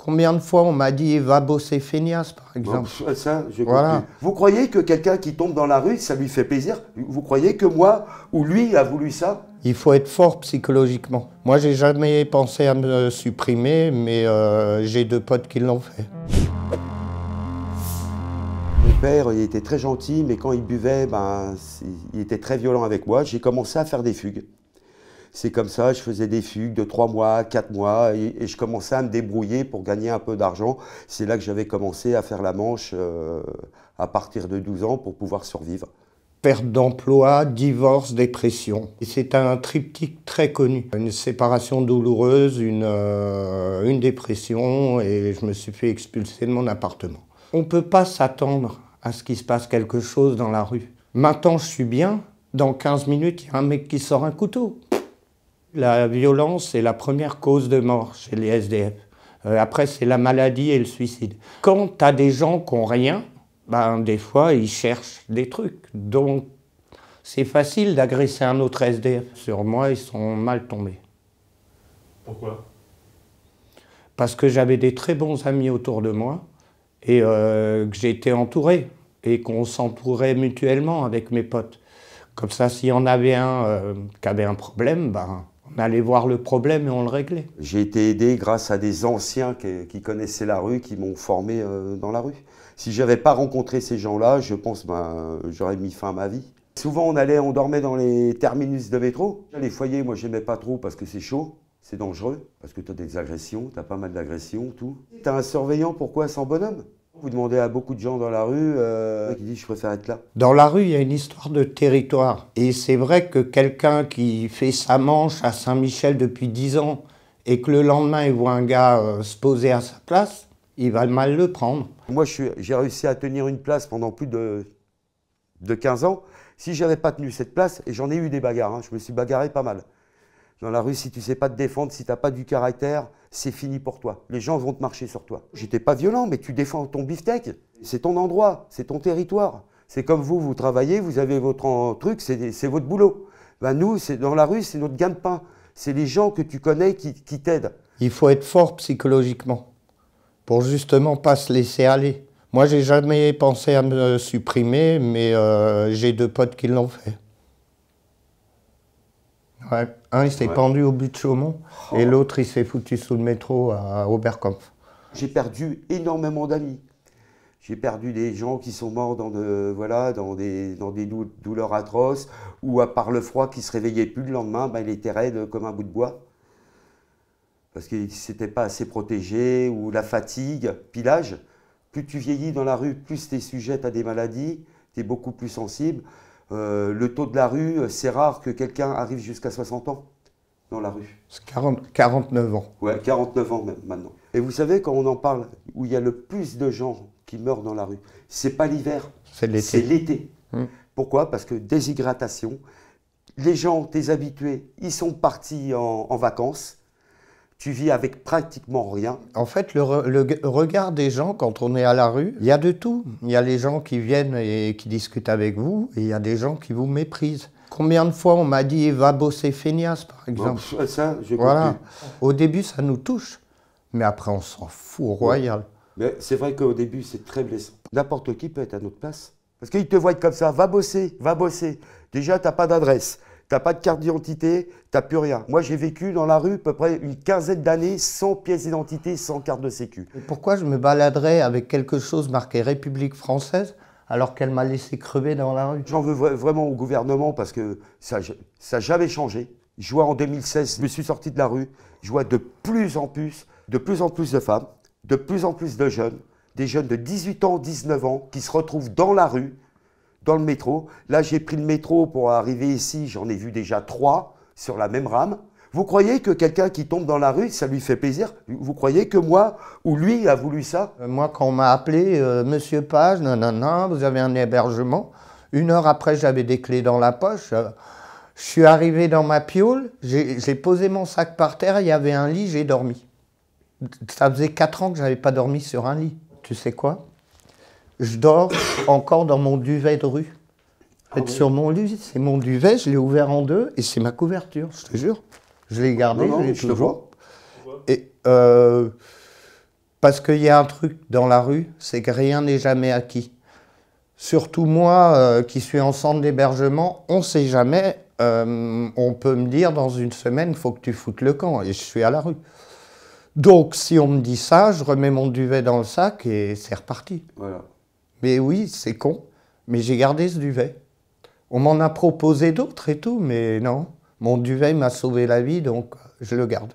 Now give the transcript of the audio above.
Combien de fois on m'a dit va bosser feignasse, par exemple. Bon, ça, j'ai Voilà. compris. Vous croyez que quelqu'un qui tombe dans la rue, ça lui fait plaisir? Vous croyez que moi ou lui a voulu ça? Il faut être fort psychologiquement. Moi, j'ai jamais pensé à me supprimer, mais j'ai 2 potes qui l'ont fait. Mon père, il était très gentil, mais quand il buvait, il était très violent avec moi. J'ai commencé à faire des fugues. C'est comme ça, je faisais des fugues de 3 mois, 4 mois, et je commençais à me débrouiller pour gagner un peu d'argent. C'est là que j'avais commencé à faire la manche à partir de 12 ans pour pouvoir survivre. Perte d'emploi, divorce, dépression. C'est un triptyque très connu. Une séparation douloureuse, une dépression, et je me suis fait expulser de mon appartement. On ne peut pas s'attendre à ce qu'il se passe quelque chose dans la rue. Maintenant, je suis bien. Dans 15 minutes, il y a un mec qui sort un couteau. La violence est la première cause de mort chez les SDF. Après, c'est la maladie et le suicide. Quand tu as des gens qui n'ont rien, des fois, ils cherchent des trucs. Donc, c'est facile d'agresser un autre SDF. Sur moi, ils sont mal tombés. Pourquoi? Parce que j'avais des très bons amis autour de moi et que j'étais entouré et qu'on s'entourait mutuellement avec mes potes. Comme ça, s'il y en avait un qui avait un problème, on allait voir le problème et on le réglait. J'ai été aidé grâce à des anciens qui connaissaient la rue, qui m'ont formé dans la rue. Si je n'avais pas rencontré ces gens-là, je pense j'aurais mis fin à ma vie. Souvent, on dormait dans les terminus de métro. Les foyers, moi, j'aimais pas trop parce que c'est chaud, c'est dangereux, parce que tu as des agressions, tu as pas mal d'agressions, tout. Tu as un surveillant, pourquoi sans bonhomme? Vous demandez à beaucoup de gens dans la rue qui disent « je préfère être là ». Dans la rue, il y a une histoire de territoire. Et c'est vrai que quelqu'un qui fait sa manche à Saint-Michel depuis 10 ans et que le lendemain, il voit un gars se poser à sa place, il va mal le prendre. Moi, j'ai réussi à tenir une place pendant plus de 15 ans. Si je n'avais pas tenu cette place, et j'en ai eu des bagarres, hein, je me suis bagarré pas mal. Dans la rue, si tu ne sais pas te défendre, si tu n'as pas du caractère, c'est fini pour toi. Les gens vont te marcher sur toi. J'étais pas violent, mais tu défends ton beefsteak. C'est ton endroit, c'est ton territoire. C'est comme vous travaillez, vous avez votre truc, c'est votre boulot. Nous, dans la rue, c'est notre gagne-pain. C'est les gens que tu connais qui t'aident. Il faut être fort psychologiquement pour justement pas se laisser aller. Moi, j'ai jamais pensé à me supprimer, mais j'ai 2 potes qui l'ont fait. Ouais. Un, il s'est pendu au but de Chaumont, et l'autre, il s'est foutu sous le métro à Oberkampf. J'ai perdu énormément d'amis. J'ai perdu des gens qui sont morts dans des douleurs atroces, ou à part le froid qui ne se réveillait plus le lendemain, il était raide comme un bout de bois. Parce qu'il ne s'était pas assez protégé, ou la fatigue, puis l'âge. Plus tu vieillis dans la rue, plus tu es sujette à des maladies, tu es beaucoup plus sensible. Le taux de la rue, c'est rare que quelqu'un arrive jusqu'à 60 ans dans la rue. 49 ans. Ouais, 49 ans même maintenant. Et vous savez, quand on en parle, où il y a le plus de gens qui meurent dans la rue, c'est pas l'hiver, c'est l'été. Pourquoi? Parce que déshydratation, les gens, tes habitués, ils sont partis en vacances. Tu vis avec pratiquement rien. En fait, le regard des gens, quand on est à la rue, il y a de tout. Il y a les gens qui viennent et qui discutent avec vous, et il y a des gens qui vous méprisent. Combien de fois on m'a dit « va bosser feignasse », par exemple. Bon, ça, j'ai voilà. compris. Au début, ça nous touche, mais après, on s'en fout royal. Mais c'est vrai qu'au début, c'est très blessant. N'importe qui peut être à notre place. Parce qu'ils te voient comme ça, va bosser, va bosser. Déjà, tu n'as pas d'adresse. Tu n'as pas de carte d'identité, tu n'as plus rien. Moi, j'ai vécu dans la rue à peu près une quinzaine d'années sans pièce d'identité, sans carte de sécu. Et pourquoi je me baladerais avec quelque chose marqué République française alors qu'elle m'a laissé crever dans la rue? J'en veux vraiment au gouvernement parce que ça n'a jamais changé. Je vois en 2016, je me suis sorti de la rue, je vois de plus en plus de femmes, de plus en plus de jeunes, des jeunes de 18 ans, 19 ans qui se retrouvent dans la rue, dans le métro. Là, j'ai pris le métro pour arriver ici, j'en ai vu déjà 3 sur la même rame. Vous croyez que quelqu'un qui tombe dans la rue, ça lui fait plaisir? Vous croyez que moi ou lui a voulu ça? Moi, quand on m'a appelé « Monsieur Page, non, vous avez un hébergement », 1 heure après, j'avais des clés dans la poche. Je suis arrivé dans ma piaule, j'ai posé mon sac par terre, il y avait un lit, j'ai dormi. Ça faisait 4 ans que je n'avais pas dormi sur un lit. Tu sais quoi? Je dors encore dans mon duvet de rue. En fait, sur mon lit, c'est mon duvet, je l'ai ouvert en 2 et c'est ma couverture, je te jure. Je l'ai gardé, je l'ai toujours. Et Parce qu'il y a un truc dans la rue, c'est que rien n'est jamais acquis. Surtout moi, qui suis en centre d'hébergement, on ne sait jamais. On peut me dire dans une semaine, il faut que tu foutes le camp, et je suis à la rue. Donc, si on me dit ça, je remets mon duvet dans le sac et c'est reparti. Voilà. Mais oui, c'est con, mais j'ai gardé ce duvet. On m'en a proposé d'autres et tout, mais non. Mon duvet m'a sauvé la vie, donc je le garde.